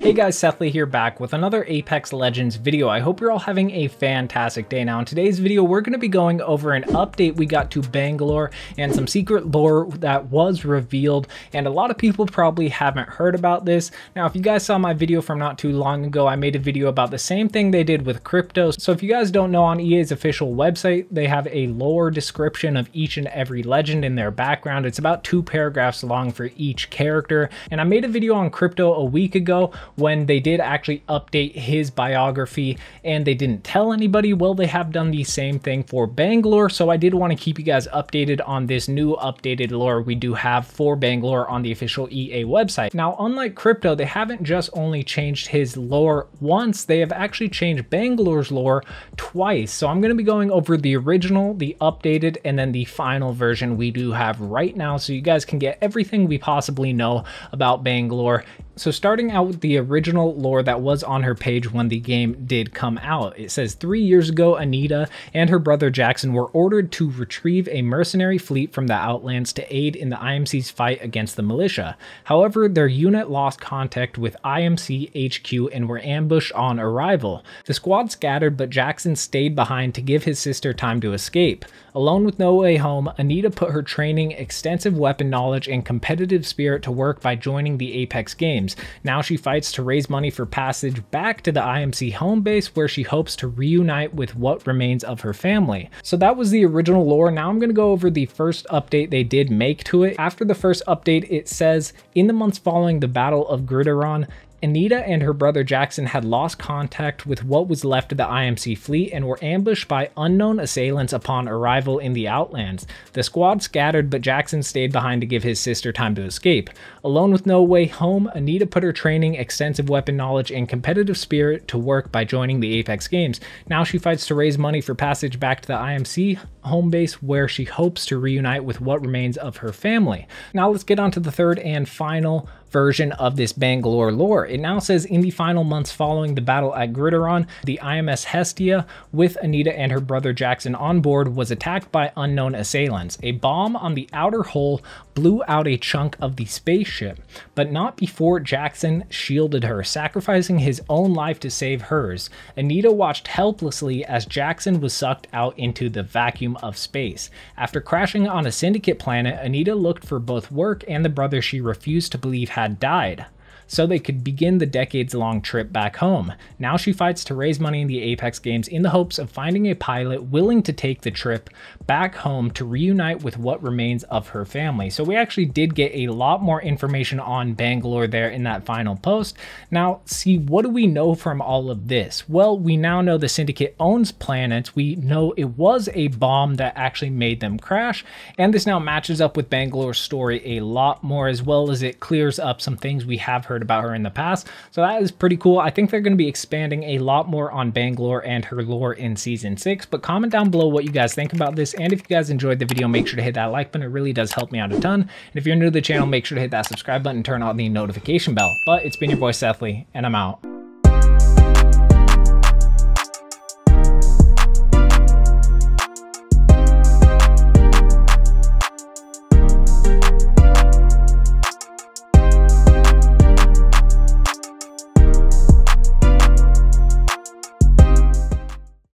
Hey guys, Seth Lee here, back with another Apex Legends video. I hope you're all having a fantastic day. Now in today's video, we're going to be going over an update we got to Bangalore and some secret lore that was revealed, and a lot of people probably haven't heard about this. Now if you guys saw my video from not too long ago, I made a video about the same thing they did with crypto. So if you guys don't know, on EA's official website, they have a lore description of each and every legend in their background. It's about 2 paragraphs long for each character, and I made a video on crypto a week ago when they did actually update his biography and they didn't tell anybody. Well, they have done the same thing for Bangalore, so I did want to keep you guys updated on this new updated lore we do have for Bangalore on the official EA website. Now, unlike crypto, they haven't just only changed his lore once, they have actually changed Bangalore's lore twice. So I'm going to be going over the original, the updated, and then the final version we do have right now, so you guys can get everything we possibly know about Bangalore. So starting out with the original lore that was on her page when the game did come out, it says 3 years ago, Anita and her brother Jackson were ordered to retrieve a mercenary fleet from the Outlands to aid in the IMC's fight against the militia. However, their unit lost contact with IMC HQ and were ambushed on arrival. The squad scattered, but Jackson stayed behind to give his sister time to escape. Alone with no way home, Anita put her training, extensive weapon knowledge, and competitive spirit to work by joining the Apex games. Now she fights to raise money for passage back to the IMC home base, where she hopes to reunite with what remains of her family. So that was the original lore. Now I'm going to go over the first update they did make to it. After the first update, it says, in the months following the Battle of Gridiron, Anita and her brother Jackson had lost contact with what was left of the IMC fleet and were ambushed by unknown assailants upon arrival in the Outlands. The squad scattered, but Jackson stayed behind to give his sister time to escape. Alone with no way home, Anita put her training, extensive weapon knowledge, and competitive spirit to work by joining the Apex games. Now she fights to raise money for passage back to the IMC home base, where she hopes to reunite with what remains of her family. Now let's get on to the third and final version of this Bangalore lore. It now says, in the final months following the battle at Gridiron, the IMS Hestia, with Anita and her brother Jackson on board, was attacked by unknown assailants. A bomb on the outer hull blew out a chunk of the spaceship, but not before Jackson shielded her, sacrificing his own life to save hers. Anita watched helplessly as Jackson was sucked out into the vacuum of space. After crashing on a syndicate planet, Anita looked for both work and the brother she refused to believe had died, so they could begin the decades-long trip back home. Now she fights to raise money in the Apex games in the hopes of finding a pilot willing to take the trip back home to reunite with what remains of her family. So we actually did get a lot more information on Bangalore there in that final post. Now, see, what do we know from all of this? Well, we now know the Syndicate owns planets. We know it was a bomb that actually made them crash, and this now matches up with Bangalore's story a lot more, as well as it clears up some things we have heard about her in the past. So that is pretty cool. I think they're going to be expanding a lot more on Bangalore and her lore in season 6, but comment down below what you guys think about this, and if you guys enjoyed the video, make sure to hit that like button. It really does help me out a ton. And if you're new to the channel, make sure to hit that subscribe button and turn on the notification bell. But it's been your boy Seth Lee, and I'm out.